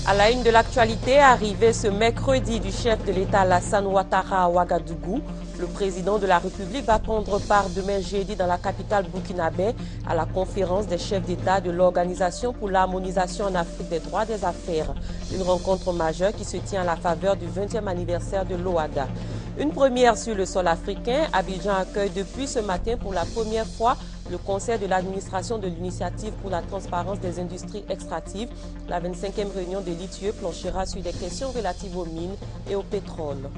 À la une de l'actualité, arrivée ce mercredi du chef de l'État Alassane Ouattara à Ouagadougou, le président de la République va prendre part demain jeudi dans la capitale burkinabé à la conférence des chefs d'État de l'Organisation pour l'harmonisation en Afrique des droits des affaires. Une rencontre majeure qui se tient à la faveur du 20e anniversaire de l'OHADA. Une première sur le sol africain, Abidjan accueille depuis ce matin pour la première fois le conseil de l'administration de l'initiative pour la transparence des industries extractives. La 25e réunion de l'ITIE planchera sur des questions relatives aux mines et au pétrole.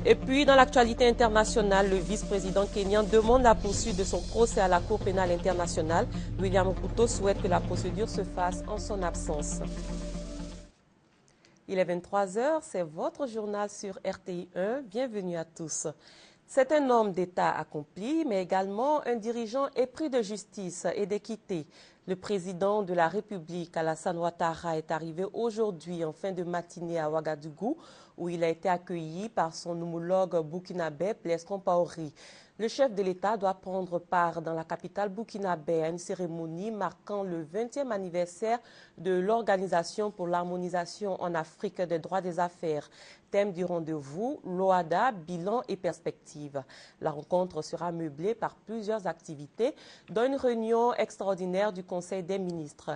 Et puis, dans l'actualité internationale, le vice-président kenyan demande la poursuite de son procès à la Cour pénale internationale. William Ruto souhaite que la procédure se fasse en son absence. Il est 23h, c'est votre journal sur RTI 1. Bienvenue à tous. C'est un homme d'État accompli, mais également un dirigeant épris de justice et d'équité. Le président de la République, Alassane Ouattara, est arrivé aujourd'hui en fin de matinée à Ouagadougou, où il a été accueilli par son homologue burkinabé, Blaise Compaoré. Le chef de l'État doit prendre part dans la capitale burkinabé à une cérémonie marquant le 20e anniversaire de l'Organisation pour l'harmonisation en Afrique des droits des affaires. Thème du rendez-vous, l'OHADA, bilan et perspectives. La rencontre sera meublée par plusieurs activités, dont une réunion extraordinaire du Conseil des ministres.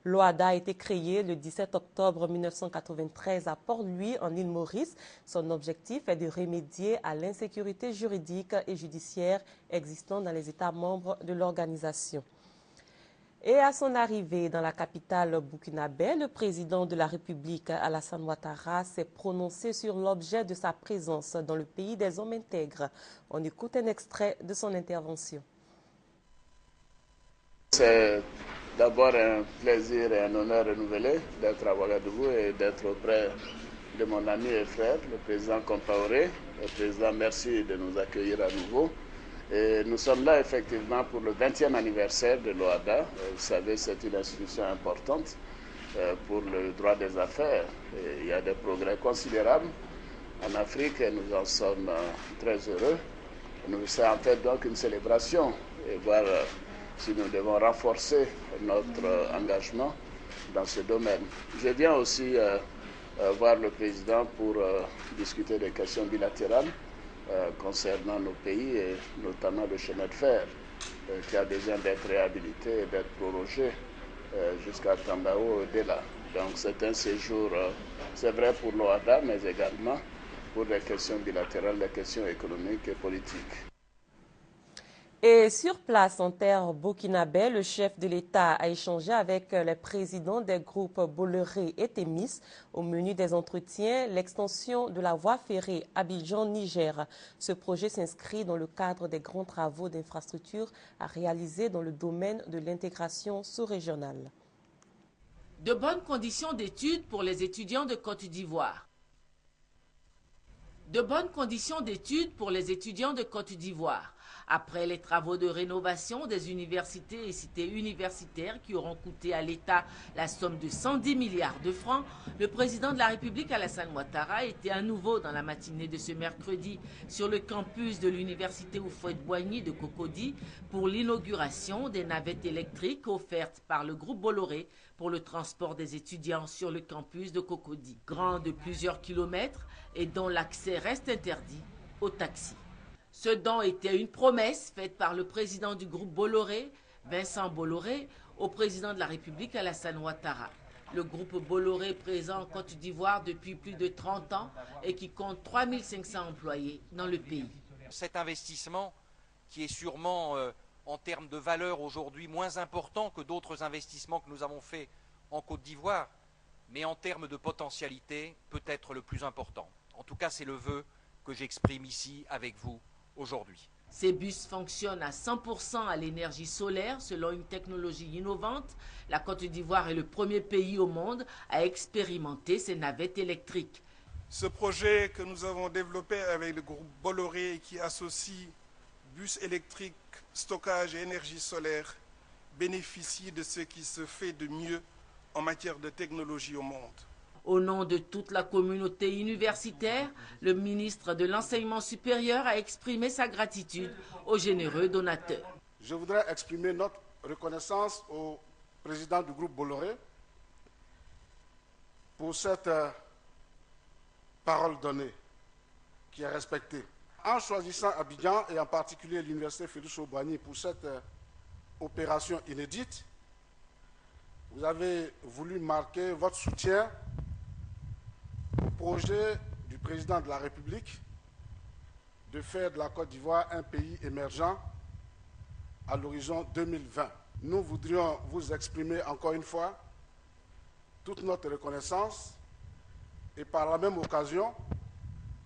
L'OHADA a été créé le 17 octobre 1993 à Port-Louis, en île Maurice. Son objectif est de remédier à l'insécurité juridique et judiciaire existant dans les États membres de l'organisation. Et à son arrivée dans la capitale burkinabé, le président de la République, Alassane Ouattara, s'est prononcé sur l'objet de sa présence dans le pays des hommes intègres. On écoute un extrait de son intervention. C'est d'abord un plaisir et un honneur renouvelé d'être à Ouagadougou et d'être auprès de mon ami et frère, le président Compaoré. Le président, merci de nous accueillir à nouveau. Et nous sommes là effectivement pour le 20e anniversaire de l'OHADA. Vous savez, c'est une institution importante pour le droit des affaires. Et il y a des progrès considérables en Afrique et nous en sommes très heureux. C'est en fait donc une célébration et voir si nous devons renforcer notre engagement dans ce domaine. Je viens aussi voir le président pour discuter des questions bilatérales concernant nos pays et notamment le chemin de fer qui a besoin d'être réhabilité et d'être prorogé jusqu'à Tambao au-delà. Donc c'est un séjour, c'est vrai pour l'OHADA, mais également pour les questions bilatérales, les questions économiques et politiques. Et sur place, en terre burkinabé, le chef de l'État a échangé avec les présidents des groupes Bolloré et Témis. Au menu des entretiens, l'extension de la voie ferrée Abidjan-Niger. Ce projet s'inscrit dans le cadre des grands travaux d'infrastructure à réaliser dans le domaine de l'intégration sous-régionale. De bonnes conditions d'études pour les étudiants de Côte d'Ivoire. De bonnes conditions d'études pour les étudiants de Côte d'Ivoire. Après les travaux de rénovation des universités et cités universitaires qui auront coûté à l'État la somme de 110 milliards de francs, le président de la République, Alassane Ouattara, était à nouveau dans la matinée de ce mercredi sur le campus de l'université Houphouët-Boigny de Cocody pour l'inauguration des navettes électriques offertes par le groupe Bolloré pour le transport des étudiants sur le campus de Cocody, grand de plusieurs kilomètres et dont l'accès reste interdit aux taxis. Ce don était une promesse faite par le président du groupe Bolloré, Vincent Bolloré, au président de la République, Alassane Ouattara. Le groupe Bolloré présent en Côte d'Ivoire depuis plus de 30 ans et qui compte 3500 employés dans le pays. Cet investissement, qui est sûrement en termes de valeur aujourd'hui moins important que d'autres investissements que nous avons faits en Côte d'Ivoire, mais en termes de potentialité, peut être le plus important. En tout cas, c'est le vœu que j'exprime ici avec vous aujourd'hui. Ces bus fonctionnent à 100% à l'énergie solaire selon une technologie innovante. La Côte d'Ivoire est le premier pays au monde à expérimenter ces navettes électriques. Ce projet que nous avons développé avec le groupe Bolloré qui associe bus électriques, stockage et énergie solaire bénéficie de ce qui se fait de mieux en matière de technologie au monde. Au nom de toute la communauté universitaire, le ministre de l'Enseignement supérieur a exprimé sa gratitude aux généreux donateurs. Je voudrais exprimer notre reconnaissance au président du groupe Bolloré pour cette parole donnée qui est respectée. En choisissant Abidjan et en particulier l'université Félix Houphouët-Boigny pour cette opération inédite, vous avez voulu marquer votre soutien au projet du président de la République de faire de la Côte d'Ivoire un pays émergent à l'horizon 2020. Nous voudrions vous exprimer encore une fois toute notre reconnaissance et par la même occasion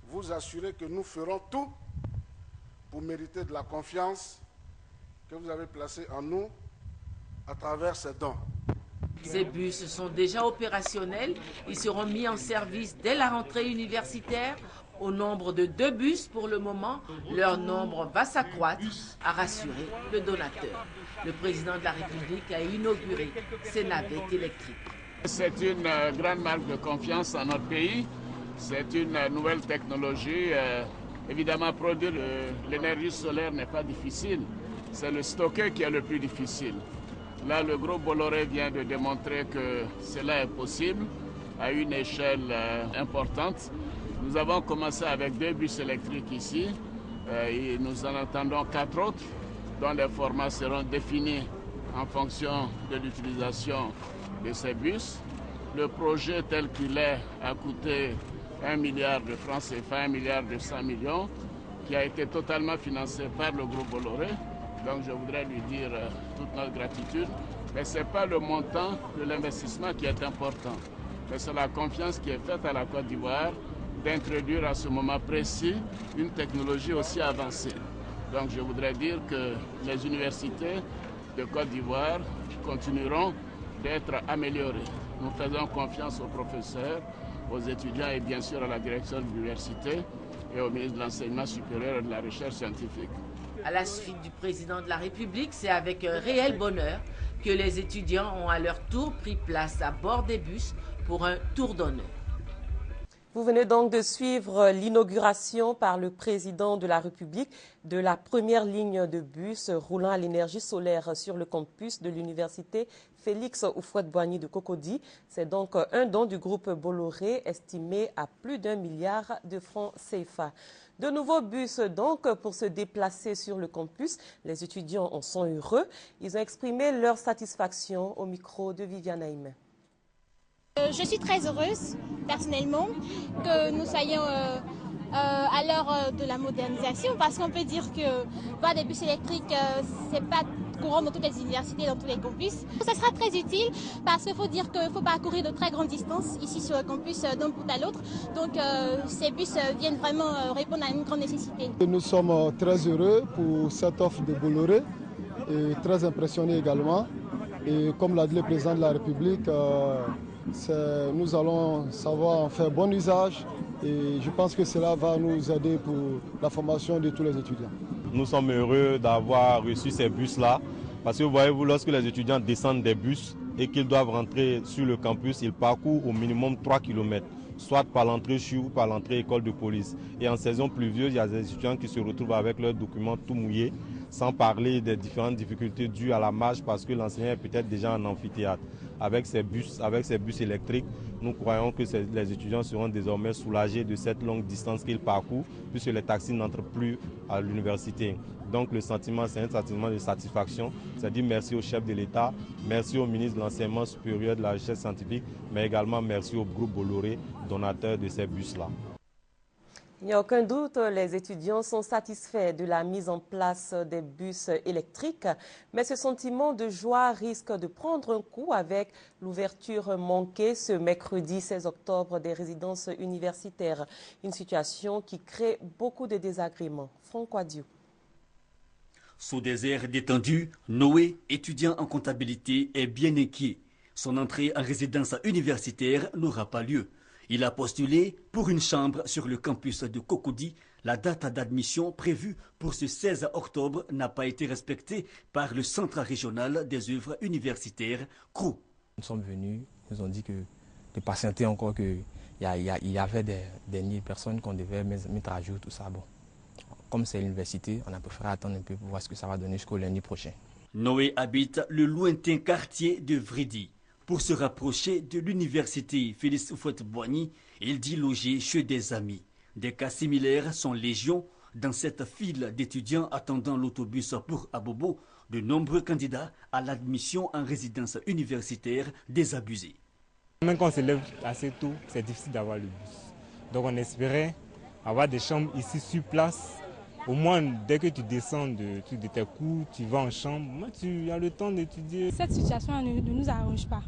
vous assurer que nous ferons tout pour mériter de la confiance que vous avez placée en nous à travers ces dons. Ces bus sont déjà opérationnels. Ils seront mis en service dès la rentrée universitaire. Au nombre de 2 bus pour le moment, leur nombre va s'accroître, a rassuré le donateur. Le président de la République a inauguré ces navettes électriques. C'est une grande marque de confiance en notre pays. C'est une nouvelle technologie. Évidemment, produire l'énergie solaire n'est pas difficile. C'est le stocker qui est le plus difficile. Là, le groupe Bolloré vient de démontrer que cela est possible à une échelle importante. Nous avons commencé avec 2 bus électriques ici et nous en attendons 4 autres dont les formats seront définis en fonction de l'utilisation de ces bus. Le projet tel qu'il est a coûté 1 milliard de francs CFA, 1 milliard de 100 millions, qui a été totalement financé par le groupe Bolloré. Donc je voudrais lui dire toute notre gratitude. Mais ce n'est pas le montant de l'investissement qui est important, mais c'est la confiance qui est faite à la Côte d'Ivoire d'introduire à ce moment précis une technologie aussi avancée. Donc je voudrais dire que les universités de Côte d'Ivoire continueront d'être améliorées. Nous faisons confiance aux professeurs, aux étudiants et bien sûr à la direction de l'université et au ministre de l'Enseignement supérieur et de la Recherche scientifique. À la suite du président de la République, c'est avec un réel bonheur que les étudiants ont à leur tour pris place à bord des bus pour un tour d'honneur. Vous venez donc de suivre l'inauguration par le président de la République de la première ligne de bus roulant à l'énergie solaire sur le campus de l'université Félix Houphouët-Boigny de Cocody. C'est donc un don du groupe Bolloré estimé à plus d'1 milliard de francs CFA. De nouveaux bus donc pour se déplacer sur le campus. Les étudiants en sont heureux. Ils ont exprimé leur satisfaction au micro de Viviane Aïmé. Je suis très heureuse, personnellement, que nous soyons à l'heure de la modernisation, parce qu'on peut dire que voir des bus électriques, c'est pas courant dans toutes les universités, dans tous les campus. Ça sera très utile, parce qu'il faut dire qu'il faut parcourir de très grandes distances ici sur le campus d'un bout à l'autre. Donc ces bus viennent vraiment répondre à une grande nécessité. Nous sommes très heureux pour cette offre de Bolloré et très impressionnés également. Et comme l'a dit le président de la République, nous allons savoir en faire bon usage et je pense que cela va nous aider pour la formation de tous les étudiants. Nous sommes heureux d'avoir reçu ces bus-là parce que voyez-vous, lorsque les étudiants descendent des bus et qu'ils doivent rentrer sur le campus, ils parcourent au minimum 3 km, soit par l'entrée CHU ou par l'entrée école de police. Et en saison pluvieuse, il y a des étudiants qui se retrouvent avec leurs documents tout mouillés, sans parler des différentes difficultés dues à la marche parce que l'enseignant est peut-être déjà en amphithéâtre. Avec ces bus électriques, nous croyons que les étudiants seront désormais soulagés de cette longue distance qu'ils parcourent puisque les taxis n'entrent plus à l'université. Donc le sentiment, c'est un sentiment de satisfaction. C'est-à-dire merci au chef de l'État, merci au ministre de l'Enseignement supérieur et de la Recherche scientifique, mais également merci au groupe Bolloré, donateur de ces bus-là. Il n'y a aucun doute, les étudiants sont satisfaits de la mise en place des bus électriques, mais ce sentiment de joie risque de prendre un coup avec l'ouverture manquée ce mercredi 16 octobre des résidences universitaires. Une situation qui crée beaucoup de désagréments. Franck Wadiou. Sous des airs détendus, Noé, étudiant en comptabilité, est bien inquiet. Son entrée en résidence universitaire n'aura pas lieu. Il a postulé pour une chambre sur le campus de Cocody. La date d'admission prévue pour ce 16 octobre n'a pas été respectée par le Centre régional des œuvres universitaires, CROU. Nous sommes venus, ils nous ont dit de patienter encore, qu'il y avait des personnes qu'on devait mettre à jour, tout ça. Bon, comme c'est l'université, on a préféré attendre un peu pour voir ce que ça va donner jusqu'au lundi prochain. Noé habite le lointain quartier de Vridi. pour se rapprocher de l'université Félix Houphouët-Boigny. Il dit loger chez des amis. Des cas similaires sont légion. Dans cette file d'étudiants attendant l'autobus pour Abobo, de nombreux candidats à l'admission en résidence universitaire désabusés. Même quand on se lève assez tôt, c'est difficile d'avoir le bus. Donc on espérait avoir des chambres ici sur place. Au moins, dès que tu descends de tes cours, tu vas en chambre, moi, tu as le temps d'étudier. Cette situation ne nous arrange pas.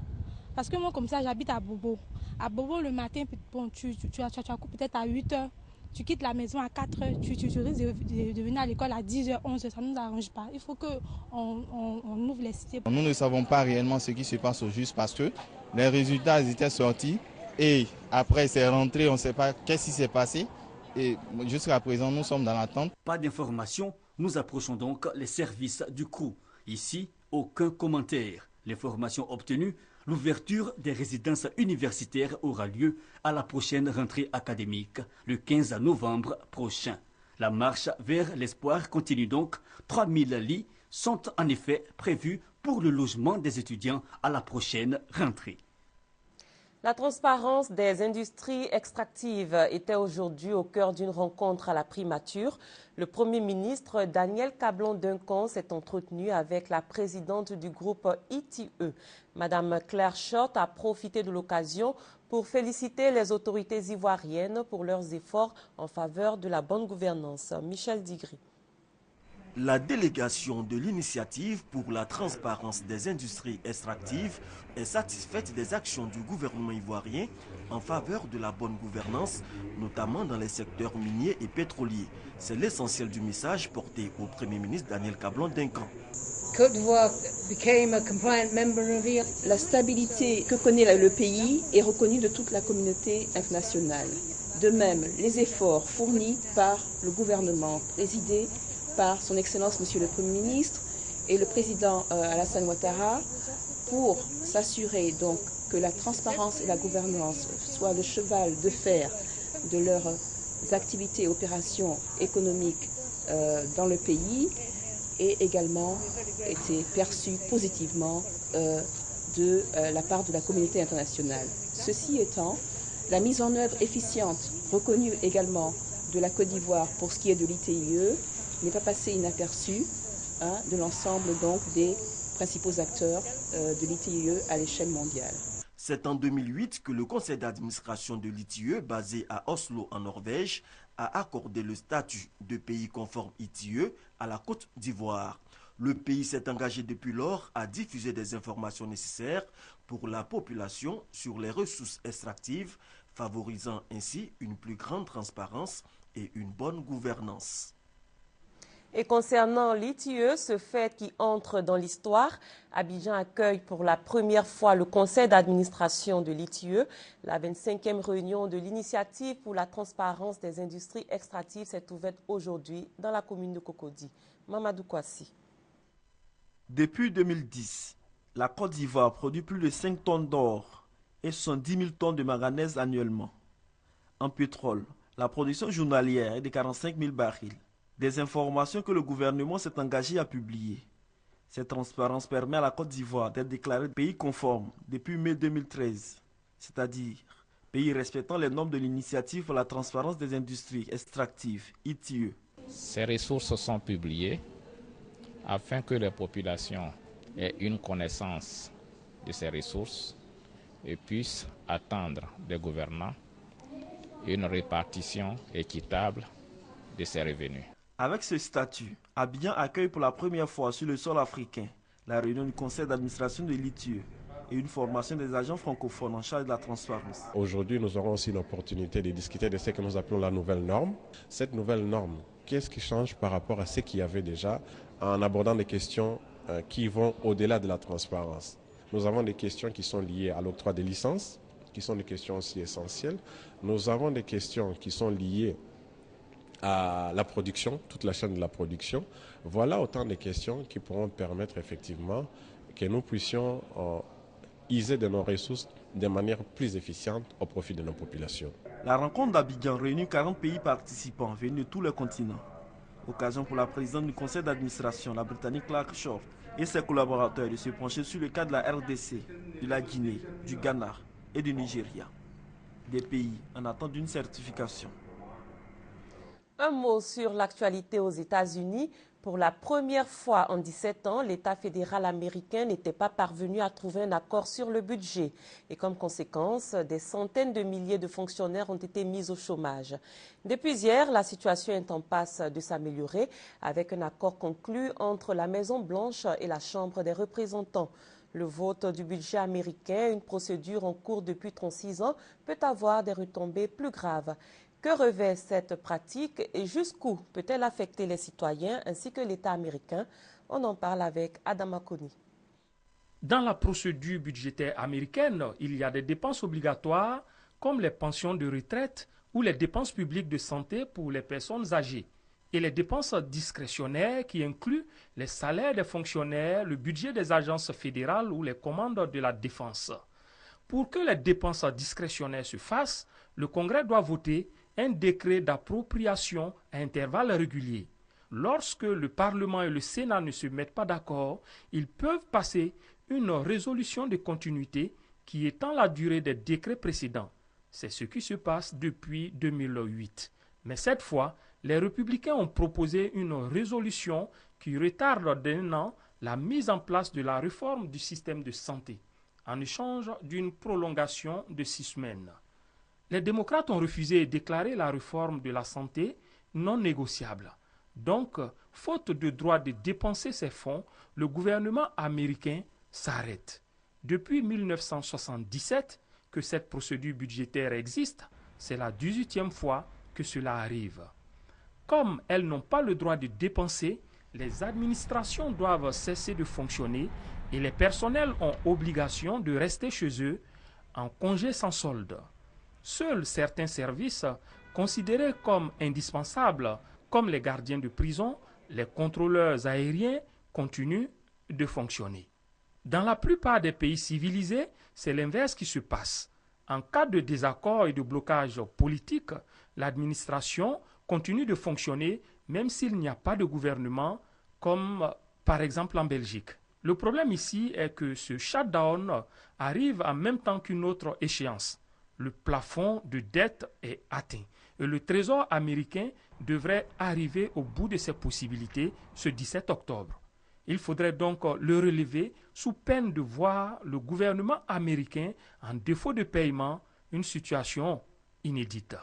Parce que moi, comme ça, j'habite à Bobo. À Bobo, le matin, bon, tu as cours peut-être à 8 h. Tu quittes la maison à 4 h, tu risques de venir à l'école à 10 h, 11 h. Ça ne nous arrange pas. Il faut qu'on ouvre les cités. Nous ne savons pas réellement ce qui se passe au juste parce que les résultats étaient sortis et après c'est rentré, on ne sait pas qu'est-ce qui s'est passé. Et jusqu'à présent, nous sommes dans l'attente. Pas d'informations, nous approchons donc les services du CROU. Ici, aucun commentaire. L'information obtenue, l'ouverture des résidences universitaires aura lieu à la prochaine rentrée académique, le 15 novembre prochain. La marche vers l'espoir continue donc. 3000 lits sont en effet prévus pour le logement des étudiants à la prochaine rentrée. La transparence des industries extractives était aujourd'hui au cœur d'une rencontre à la primature. Le Premier ministre Daniel Cablon-Duncan s'est entretenu avec la présidente du groupe ITIE. Madame Claire Schott a profité de l'occasion pour féliciter les autorités ivoiriennes pour leurs efforts en faveur de la bonne gouvernance. Michel Digri. La délégation de l'initiative pour la transparence des industries extractives est satisfaite des actions du gouvernement ivoirien en faveur de la bonne gouvernance, notamment dans les secteurs miniers et pétroliers. C'est l'essentiel du message porté au Premier ministre Daniel Cablon-Duncan. Côte d'Ivoire became a compliant member of the... La stabilité que connaît le pays est reconnue de toute la communauté internationale. De même, les efforts fournis par le gouvernement présidé par son Excellence Monsieur le Premier ministre et le Président Alassane Ouattara pour s'assurer donc que la transparence et la gouvernance soient le cheval de fer de leurs activités et opérations économiques dans le pays et également été perçu positivement de la part de la communauté internationale. Ceci étant, la mise en œuvre efficiente reconnue également de la Côte d'Ivoire pour ce qui est de l'ITIE n'est pas passé inaperçu de l'ensemble donc des principaux acteurs de l'ITIE à l'échelle mondiale. C'est en 2008 que le conseil d'administration de l'ITIE, basé à Oslo en Norvège, a accordé le statut de pays conforme ITIE à la Côte d'Ivoire. Le pays s'est engagé depuis lors à diffuser des informations nécessaires pour la population sur les ressources extractives, favorisant ainsi une plus grande transparence et une bonne gouvernance. Et concernant l'ITIE, ce fait qui entre dans l'histoire, Abidjan accueille pour la première fois le conseil d'administration de l'ITIE. La 25e réunion de l'initiative pour la transparence des industries extractives s'est ouverte aujourd'hui dans la commune de Cocody. Mamadou Kouassi. Depuis 2010, la Côte d'Ivoire produit plus de 5 tonnes d'or et 70 000 tonnes de manganèse annuellement. En pétrole, la production journalière est de 45 000 barils. Des informations que le gouvernement s'est engagé à publier. Cette transparence permet à la Côte d'Ivoire d'être déclarée pays conforme depuis mai 2013, c'est-à-dire pays respectant les normes de l'initiative pour la transparence des industries extractives, ITIE. Ces ressources sont publiées afin que les populations aient une connaissance de ces ressources et puissent attendre des gouvernants une répartition équitable de ces revenus. Avec ce statut, Abidjan accueille pour la première fois sur le sol africain la réunion du conseil d'administration de l'ITIE et une formation des agents francophones en charge de la transparence. Aujourd'hui, nous aurons aussi l'opportunité de discuter de ce que nous appelons la nouvelle norme. Cette nouvelle norme, qu'est-ce qui change par rapport à ce qu'il y avait déjà en abordant des questions qui vont au-delà de la transparence. Nous avons des questions qui sont liées à l'octroi des licences, qui sont des questions aussi essentielles. Nous avons des questions qui sont liées à la production, toute la chaîne de la production. Voilà autant de questions qui pourront permettre effectivement que nous puissions user de nos ressources de manière plus efficiente au profit de nos populations. La rencontre d'Abidjan réunit 40 pays participants venus de tous les continents. Occasion pour la présidente du conseil d'administration, la Britannique Clark Short, et ses collaborateurs de se pencher sur le cas de la RDC, de la Guinée, du Ghana et du Nigeria. Des pays en attente d'une certification. Un mot sur l'actualité aux États-Unis. Pour la première fois en 17 ans, l'État fédéral américain n'était pas parvenu à trouver un accord sur le budget. Et comme conséquence, des centaines de milliers de fonctionnaires ont été mis au chômage. Depuis hier, la situation est en passe de s'améliorer avec un accord conclu entre la Maison-Blanche et la Chambre des représentants. Le vote du budget américain, une procédure en cours depuis 36 ans, peut avoir des retombées plus graves. Que revêt cette pratique et jusqu'où peut-elle affecter les citoyens ainsi que l'État américain? On en parle avec Adam Akoni. Dans la procédure budgétaire américaine, il y a des dépenses obligatoires comme les pensions de retraite ou les dépenses publiques de santé pour les personnes âgées et les dépenses discrétionnaires qui incluent les salaires des fonctionnaires, le budget des agences fédérales ou les commandes de la défense. Pour que les dépenses discrétionnaires se fassent, le Congrès doit voter un décret d'appropriation à intervalles réguliers. Lorsque le Parlement et le Sénat ne se mettent pas d'accord, ils peuvent passer une résolution de continuité qui étend la durée des décrets précédents. C'est ce qui se passe depuis 2008. Mais cette fois, les républicains ont proposé une résolution qui retarde d'un an la mise en place de la réforme du système de santé, en échange d'une prolongation de 6 semaines. Les démocrates ont refusé et déclaré la réforme de la santé non négociable. Donc, faute de droit de dépenser ces fonds, le gouvernement américain s'arrête. Depuis 1977 que cette procédure budgétaire existe, c'est la 18e fois que cela arrive. Comme elles n'ont pas le droit de dépenser, les administrations doivent cesser de fonctionner et les personnels ont obligation de rester chez eux en congé sans solde. Seuls certains services considérés comme indispensables, comme les gardiens de prison, les contrôleurs aériens, continuent de fonctionner. Dans la plupart des pays civilisés, c'est l'inverse qui se passe. En cas de désaccord et de blocage politique, l'administration continue de fonctionner même s'il n'y a pas de gouvernement, comme par exemple en Belgique. Le problème ici est que ce shutdown arrive en même temps qu'une autre échéance. Le plafond de dette est atteint et le Trésor américain devrait arriver au bout de ses possibilités ce 17 octobre. Il faudrait donc le relever sous peine de voir le gouvernement américain en défaut de paiement, une situation inédite.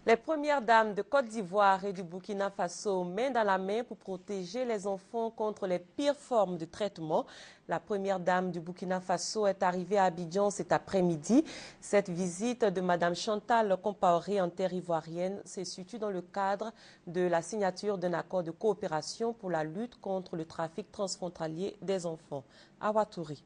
Les premières dames de Côte d'Ivoire et du Burkina Faso main dans la main pour protéger les enfants contre les pires formes de traitement. La première dame du Burkina Faso est arrivée à Abidjan cet après-midi. Cette visite de Mme Chantal Compaoré en terre ivoirienne se situe dans le cadre de la signature d'un accord de coopération pour la lutte contre le trafic transfrontalier des enfants. Awa Touré.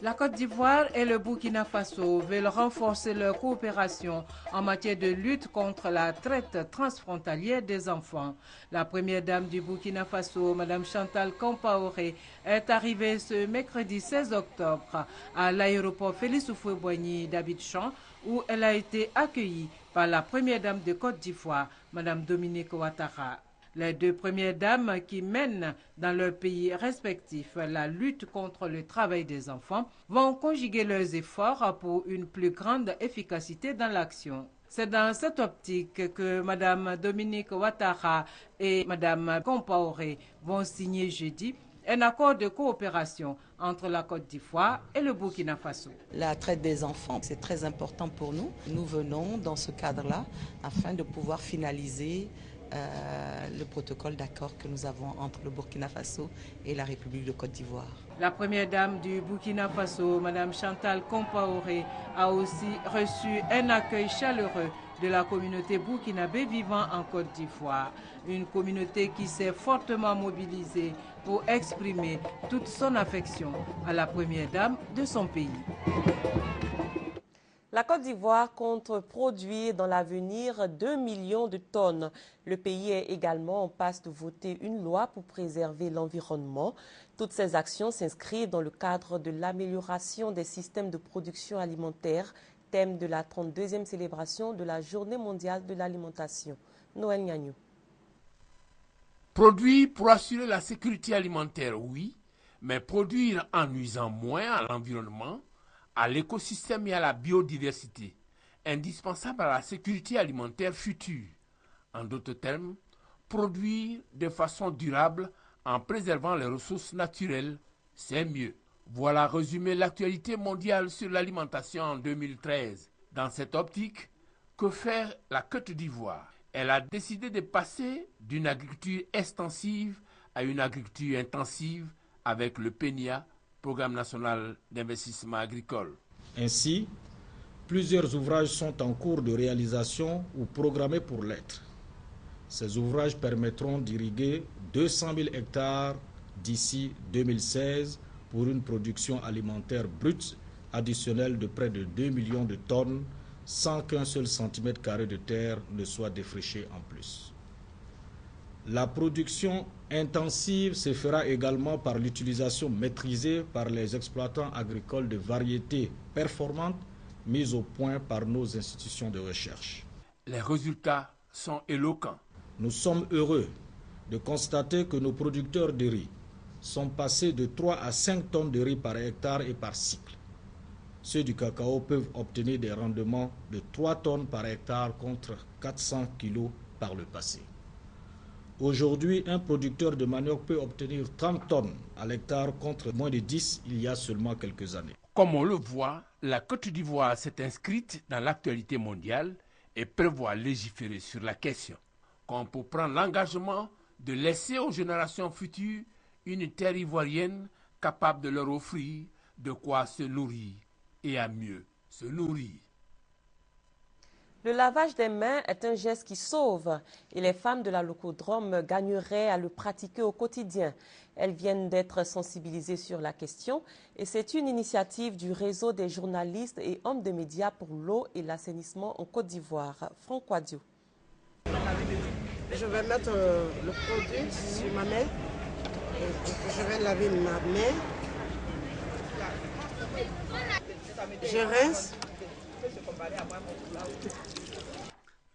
La Côte d'Ivoire et le Burkina Faso veulent renforcer leur coopération en matière de lutte contre la traite transfrontalière des enfants. La première dame du Burkina Faso, Mme Chantal Compaoré, est arrivée ce mercredi 16 octobre à l'aéroport Félix Houphouët-Boigny d'Abidjan, où elle a été accueillie par la première dame de Côte d'Ivoire, Mme Dominique Ouattara. Les deux premières dames qui mènent dans leurs pays respectifs la lutte contre le travail des enfants vont conjuguer leurs efforts pour une plus grande efficacité dans l'action. C'est dans cette optique que Mme Dominique Ouattara et Mme Compaoré vont signer jeudi un accord de coopération entre la Côte d'Ivoire et le Burkina Faso. La traite des enfants, c'est très important pour nous. Nous venons dans ce cadre-là afin de pouvoir finaliser le protocole d'accord que nous avons entre le Burkina Faso et la République de Côte d'Ivoire. La première dame du Burkina Faso, Mme Chantal Compaoré, a aussi reçu un accueil chaleureux de la communauté burkinabé vivant en Côte d'Ivoire. Une communauté qui s'est fortement mobilisée pour exprimer toute son affection à la première dame de son pays. La Côte d'Ivoire compte produire dans l'avenir 2 millions de tonnes. Le pays est également en passe de voter une loi pour préserver l'environnement. Toutes ces actions s'inscrivent dans le cadre de l'amélioration des systèmes de production alimentaire, thème de la 32e célébration de la Journée mondiale de l'alimentation. Noël Gnagnou. Produire pour assurer la sécurité alimentaire, oui, mais produire en nuisant moins à l'environnement, à l'écosystème et à la biodiversité, indispensable à la sécurité alimentaire future. En d'autres termes, produire de façon durable en préservant les ressources naturelles, c'est mieux. Voilà résumé l'actualité mondiale sur l'alimentation en 2013. Dans cette optique, que fait la Côte d'Ivoire? Elle a décidé de passer d'une agriculture extensive à une agriculture intensive avec le PNIA, Programme national d'investissement agricole. Ainsi, plusieurs ouvrages sont en cours de réalisation ou programmés pour l'être. Ces ouvrages permettront d'irriguer 200 000 hectares d'ici 2016 pour une production alimentaire brute additionnelle de près de 2 millions de tonnes sans qu'un seul centimètre carré de terre ne soit défriché en plus. La production intensive se fera également par l'utilisation maîtrisée par les exploitants agricoles de variétés performantes mises au point par nos institutions de recherche. Les résultats sont éloquents. Nous sommes heureux de constater que nos producteurs de riz sont passés de 3 à 5 tonnes de riz par hectare et par cycle. Ceux du cacao peuvent obtenir des rendements de 3 tonnes par hectare contre 400 kg par le passé. Aujourd'hui, un producteur de manioc peut obtenir 30 tonnes à l'hectare contre moins de 10 il y a seulement quelques années. Comme on le voit, la Côte d'Ivoire s'est inscrite dans l'actualité mondiale et prévoit légiférer sur la question, comme pour prendre l'engagement de laisser aux générations futures une terre ivoirienne capable de leur offrir de quoi se nourrir et à mieux se nourrir. Le lavage des mains est un geste qui sauve et les femmes de la Locodrome gagneraient à le pratiquer au quotidien. Elles viennent d'être sensibilisées sur la question et c'est une initiative du réseau des journalistes et hommes de médias pour l'eau et l'assainissement en Côte d'Ivoire. Franck Quadio. Je vais mettre le produit sur ma main et je vais laver ma main. Je rince.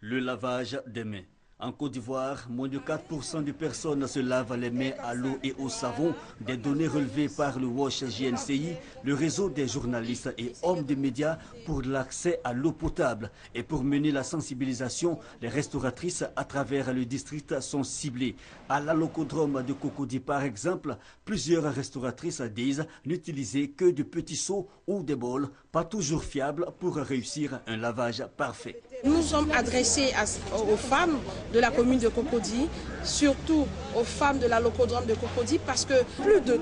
Le lavage des mains. En Côte d'Ivoire, moins de 4% de personnes se lavent les mains à l'eau et au savon. Des données relevées par le WASH JNCI, le réseau des journalistes et hommes de médias pour l'accès à l'eau potable. Et pour mener la sensibilisation, les restauratrices à travers le district sont ciblées. À la Locodrome de Cocody, par exemple, plusieurs restauratrices disent n'utiliser que de petits seaux ou des bols, pas toujours fiables pour réussir un lavage parfait. Nous sommes adressés aux femmes de la commune de Cocody, surtout aux femmes de la Locodrome de Cocody, parce que plus de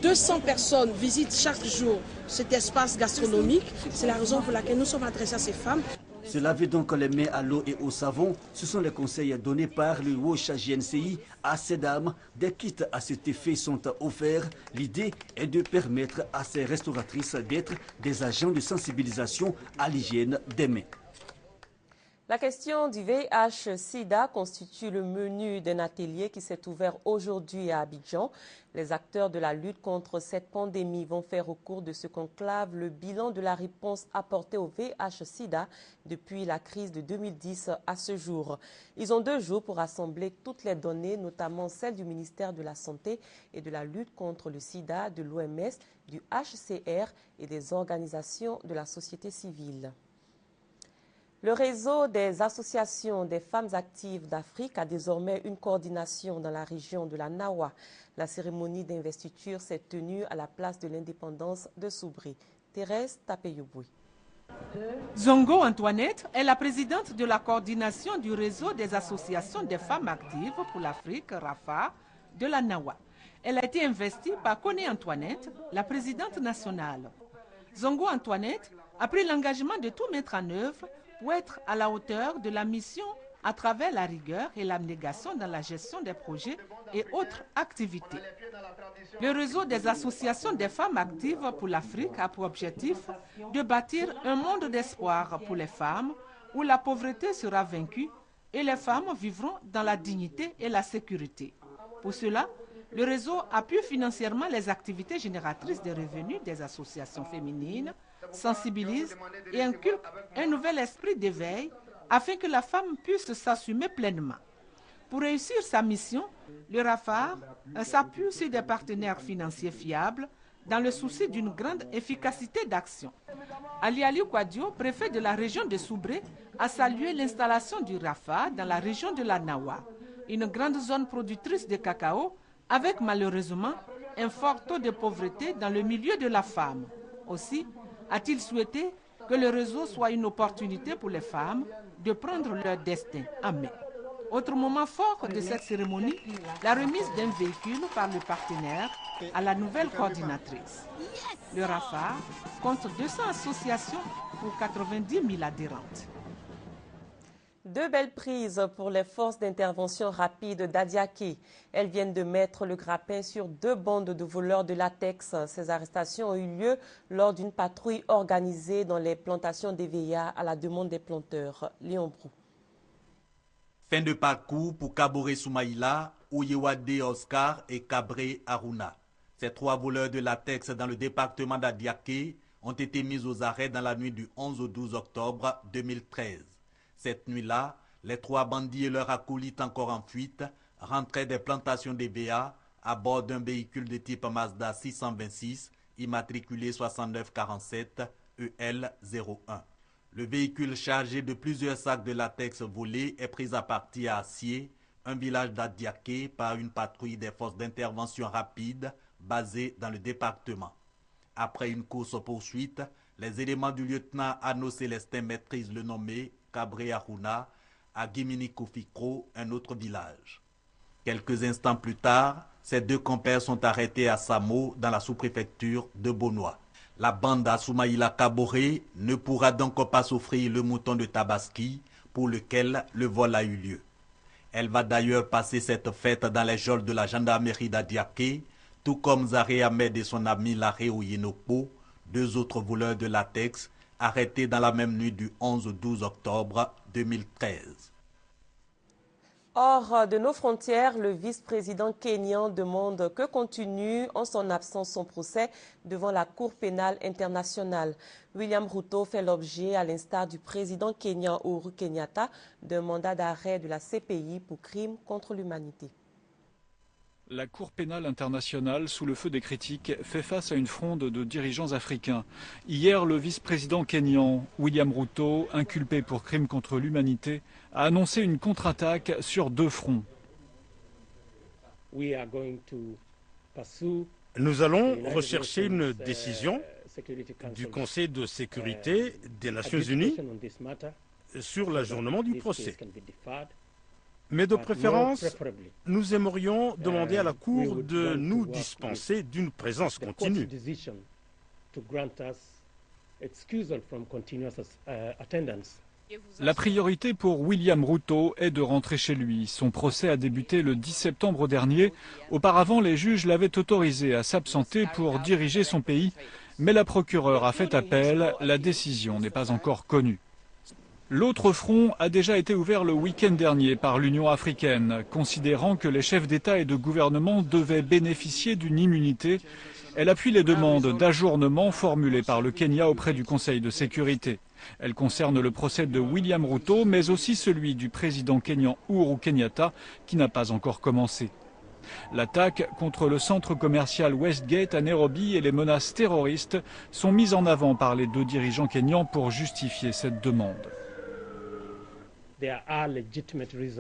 200 personnes visitent chaque jour cet espace gastronomique. C'est la raison pour laquelle nous sommes adressés à ces femmes. Se laver donc les mains à l'eau et au savon, ce sont les conseils donnés par le WASH JNCI à ces dames. Des kits à cet effet sont offerts. L'idée est de permettre à ces restauratrices d'être des agents de sensibilisation à l'hygiène des mains. La question du VIH-Sida constitue le menu d'un atelier qui s'est ouvert aujourd'hui à Abidjan. Les acteurs de la lutte contre cette pandémie vont faire au cours de ce conclave le bilan de la réponse apportée au VIH-Sida depuis la crise de 2010 à ce jour. Ils ont 2 jours pour rassembler toutes les données, notamment celles du ministère de la Santé et de la lutte contre le sida, de l'OMS, du HCR et des organisations de la société civile. Le réseau des associations des femmes actives d'Afrique a désormais une coordination dans la région de la Nawa. La cérémonie d'investiture s'est tenue à la place de l'indépendance de Soubri. Thérèse Tapeyouboui. Zongo Antoinette est la présidente de la coordination du réseau des associations des femmes actives pour l'Afrique, RAFA, de la Nawa. Elle a été investie par Koné Antoinette, la présidente nationale. Zongo Antoinette a pris l'engagement de tout mettre en œuvre pour être à la hauteur de la mission à travers la rigueur et l'abnégation dans la gestion des projets et autres activités. Le réseau des associations des femmes actives pour l'Afrique a pour objectif de bâtir un monde d'espoir pour les femmes où la pauvreté sera vaincue et les femmes vivront dans la dignité et la sécurité. Pour cela, le réseau appuie financièrement les activités génératrices de revenus des associations féminines, sensibilise et inculque un nouvel esprit d'éveil afin que la femme puisse s'assumer pleinement. Pour réussir sa mission, le RAFAR s'appuie sur des partenaires financiers fiables dans le souci d'une grande efficacité d'action. Ali Ali Kouadio, préfet de la région de Soubré, a salué l'installation du RAFAR dans la région de la Nawa, une grande zone productrice de cacao avec malheureusement un fort taux de pauvreté dans le milieu de la femme. Aussi a-t-il souhaité que le réseau soit une opportunité pour les femmes de prendre leur destin en main. Autre moment fort de cette cérémonie, la remise d'un véhicule par le partenaire à la nouvelle coordinatrice. Le RAFAR compte 200 associations pour 90 000 adhérentes. Deux belles prises pour les forces d'intervention rapide d'Adiaké. Elles viennent de mettre le grappin sur deux bandes de voleurs de latex. Ces arrestations ont eu lieu lors d'une patrouille organisée dans les plantations d'EVA à la demande des planteurs. Léon Brou. Fin de parcours pour Kaboré Soumaïla, Oyewade Oscar et Kabré Aruna. Ces trois voleurs de latex dans le département d'Adiaké ont été mis aux arrêts dans la nuit du 11 au 12 octobre 2013. Cette nuit-là, les trois bandits et leurs acolytes encore en fuite rentraient des plantations d'EVA à bord d'un véhicule de type Mazda 626, immatriculé 6947 EL01. Le véhicule chargé de plusieurs sacs de latex volés est pris à partie à Assié, un village d'Adiaké, par une patrouille des forces d'intervention rapide basées dans le département. Après une course-poursuite, les éléments du lieutenant Anno Célestin maîtrisent le nommé Kabré Aruna à Guimini-Kofikro, un autre village. Quelques instants plus tard, ces deux compères sont arrêtés à Samo, dans la sous-préfecture de Bonois. La bande à Soumaïla Kaboré ne pourra donc pas s'offrir le mouton de Tabaski pour lequel le vol a eu lieu. Elle va d'ailleurs passer cette fête dans les geôles de la gendarmerie d'Adiaké, tout comme Zahé Ahmed et son ami Laré Oyenopo, deux autres voleurs de latex, arrêtés dans la même nuit du 11 au 12 octobre 2013. Hors de nos frontières, le vice-président kényan demande que continue en son absence son procès devant la Cour pénale internationale. William Ruto fait l'objet, à l'instar du président kényan Uhuru Kenyatta, d'un mandat d'arrêt de la CPI pour crimes contre l'humanité. La Cour pénale internationale, sous le feu des critiques, fait face à une fronde de dirigeants africains. Hier, le vice-président kényan, William Ruto, inculpé pour crimes contre l'humanité, a annoncé une contre-attaque sur deux fronts. Nous allons rechercher une décision du Conseil de sécurité des Nations Unies sur l'ajournement du procès. Mais de préférence, nous aimerions demander à la Cour de nous dispenser d'une présence continue. La priorité pour William Ruto est de rentrer chez lui. Son procès a débuté le 10 septembre dernier. Auparavant, les juges l'avaient autorisé à s'absenter pour diriger son pays, mais la procureure a fait appel. La décision n'est pas encore connue. L'autre front a déjà été ouvert le week-end dernier par l'Union africaine, considérant que les chefs d'État et de gouvernement devaient bénéficier d'une immunité. Elle appuie les demandes d'ajournement formulées par le Kenya auprès du Conseil de sécurité. Elle concerne le procès de William Ruto, mais aussi celui du président kényan Uhuru Kenyatta, qui n'a pas encore commencé. L'attaque contre le centre commercial Westgate à Nairobi et les menaces terroristes sont mises en avant par les deux dirigeants kenyans pour justifier cette demande.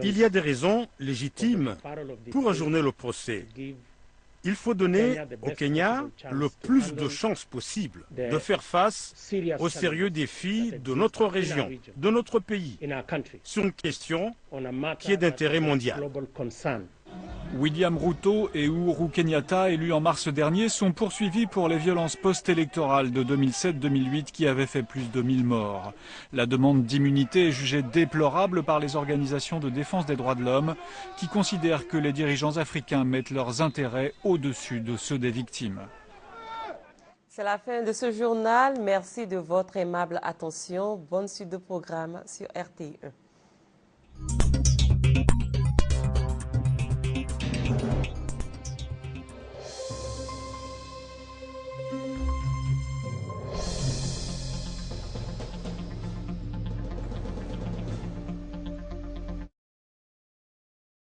Il y a des raisons légitimes pour ajourner le procès. Il faut donner au Kenya le plus de chances possible de faire face aux sérieux défis de notre région, de notre pays, sur une question qui est d'intérêt mondial. William Ruto et Uhuru Kenyatta, élus en mars dernier, sont poursuivis pour les violences post-électorales de 2007-2008 qui avaient fait plus de 1000 morts. La demande d'immunité est jugée déplorable par les organisations de défense des droits de l'homme qui considèrent que les dirigeants africains mettent leurs intérêts au-dessus de ceux des victimes. C'est la fin de ce journal. Merci de votre aimable attention. Bonne suite de programme sur RTI1.